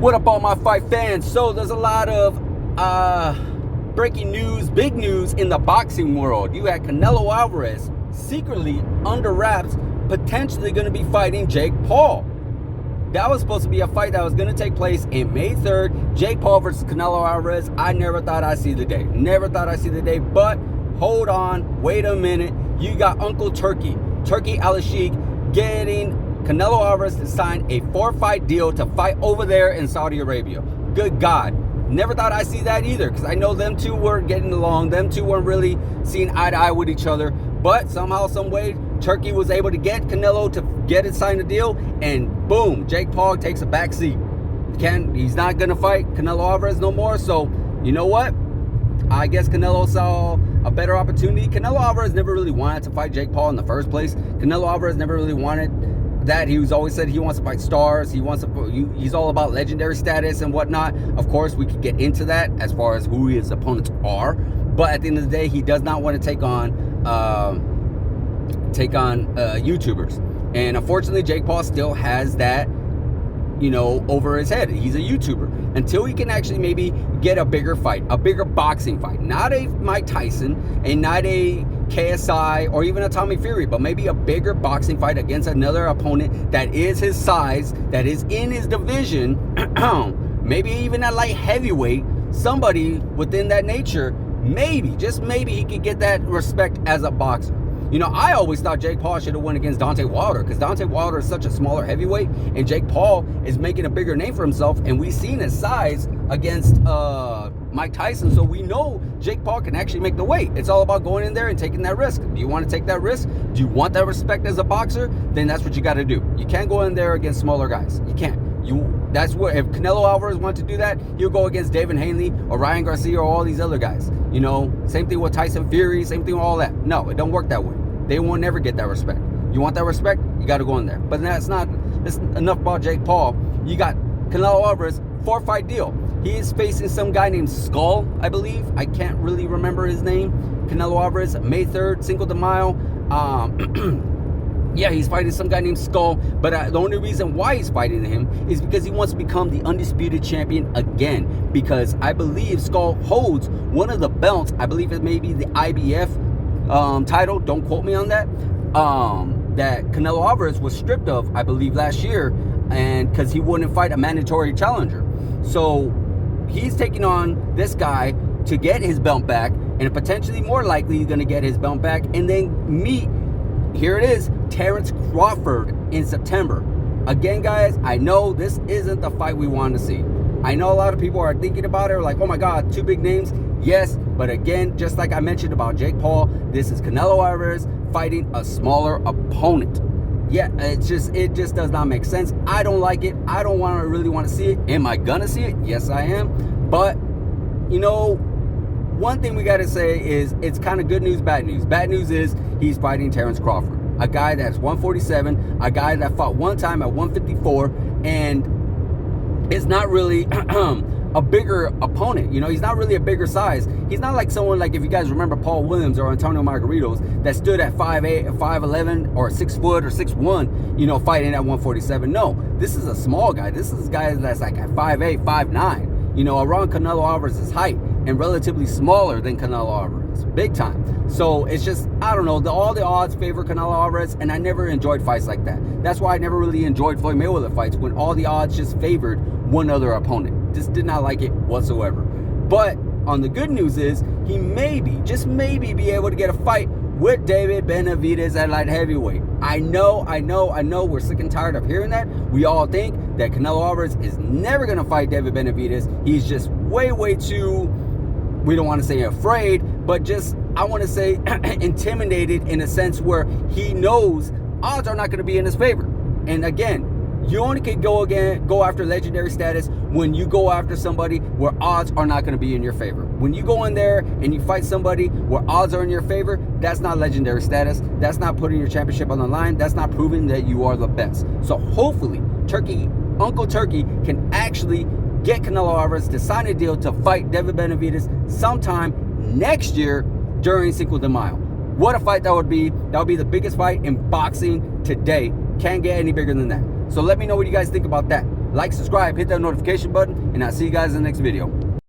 What up, all my fight fans? So there's a lot of breaking news, big news in the boxing world. You had Canelo Alvarez secretly under wraps, potentially going to be fighting Jake Paul. That was supposed to be a fight that was going to take place in May 3rd. Jake Paul versus Canelo Alvarez. I never thought I'd see the day. But hold on, wait a minute. You got Uncle Turkey Al-Sheikh, getting Canelo Alvarez to sign a 4-fight deal to fight over there in Saudi Arabia. Good God. Never thought I'd see that either, because I know them two weren't getting along. Them two weren't really seeing eye to eye with each other. But somehow, some way, Turkey was able to get Canelo to get it signed a deal, and boom, Jake Paul takes a back seat. He's not going to fight Canelo Alvarez no more, so you know what? I guess Canelo saw a better opportunity. Canelo Alvarez never really wanted to fight Jake Paul in the first place. Canelo Alvarez never really wanted that. He was always said he wants to fight stars. He's all about legendary status and whatnot. Of course, we could get into that as far as who his opponents are. But at the end of the day, he does not want to take on YouTubers. And unfortunately, Jake Paul still has that, over his head. He's a YouTuber. Until he can actually maybe get a bigger fight, a bigger boxing fight. Not a Mike Tyson and not a KSI or even a Tommy Fury, but maybe a bigger boxing fight against another opponent that is his size, that is in his division, maybe even at light heavyweight, somebody within that nature, maybe, just maybe he could get that respect as a boxer. I always thought Jake Paul should have won against Deontay Wilder, because Deontay Wilder is such a smaller heavyweight, and Jake Paul is making a bigger name for himself, and we've seen his size against Mike Tyson, so we know Jake Paul can actually make the weight. It's all about going in there and taking that risk. Do you want to take that risk? Do you want that respect as a boxer? Then that's what you got to do. You can't go in there against smaller guys. You can't. That's what, if Canelo Alvarez wanted to do that, he'll go against David Hanley or Ryan Garcia or all these other guys. Same thing with Tyson Fury, same thing with all that. No, it don't work that way. They won't never get that respect. You want that respect? You got to go in there. But that's enough about Jake Paul. You got Canelo Alvarez, 4-fight deal. He is facing some guy named Skull, I believe. I can't really remember his name. Canelo Alvarez, May 3rd, Cinco de Mayo. Yeah, he's fighting some guy named Skull. But the only reason why he's fighting him is because he wants to become the undisputed champion again. Because I believe Skull holds one of the belts. I believe it may be the IBF title. Don't quote me on that. That Canelo Alvarez was stripped of, I believe, last year, and because he wouldn't fight a mandatory challenger. So he's taking on this guy to get his belt back, and potentially more likely he's going to get his belt back and then meet, here it is, Terence Crawford in September. Again, guys, I know this isn't the fight we want to see. I know a lot of people are thinking about it, like, oh my God, 2 big names. Yes, but again, just like I mentioned about Jake Paul, this is Canelo Alvarez fighting a smaller opponent. Yeah, it just does not make sense. I don't like it. I don't really want to see it. Am I gonna see it? Yes, I am. But one thing we gotta say is it's kind of good news, bad news. Bad news is he's fighting Terence Crawford, a guy that's 147, a guy that fought one time at 154, and it's not really a bigger opponent. He's not really a bigger size. He's not like someone like, if you guys remember, Paul Williams or Antonio Margaritos, that stood at 5'8", 5'11", or 6 foot or 6'1", fighting at 147. No, this is a small guy. This is a guy that's like at 5'8", 5'9", around Canelo Alvarez's height, and relatively smaller than Canelo Alvarez, big time. So it's just, I don't know, all the odds favor Canelo Alvarez, and I never enjoyed fights like that. That's why I never really enjoyed Floyd Mayweather fights, when all the odds just favored one other opponent. Just did not like it whatsoever. But on the good news is he maybe, just maybe, be able to get a fight with David Benavidez at light heavyweight. I know, we're sick and tired of hearing that. We all think that Canelo Alvarez is never going to fight David Benavidez. He's just way too, we don't want to say afraid, but just, I want to say intimidated, in a sense where he knows odds are not going to be in his favor. And again, you only can go after legendary status when you go after somebody where odds are not going to be in your favor. When you go in there and you fight somebody where odds are in your favor, that's not legendary status. That's not putting your championship on the line. That's not proving that you are the best. So hopefully, Uncle Turkey can actually get Canelo Alvarez to sign a deal to fight David Benavidez sometime next year during Cinco de Mayo. What a fight that would be. That would be the biggest fight in boxing today. Can't get any bigger than that. So let me know what you guys think about that. Like, subscribe, hit that notification button, and I'll see you guys in the next video.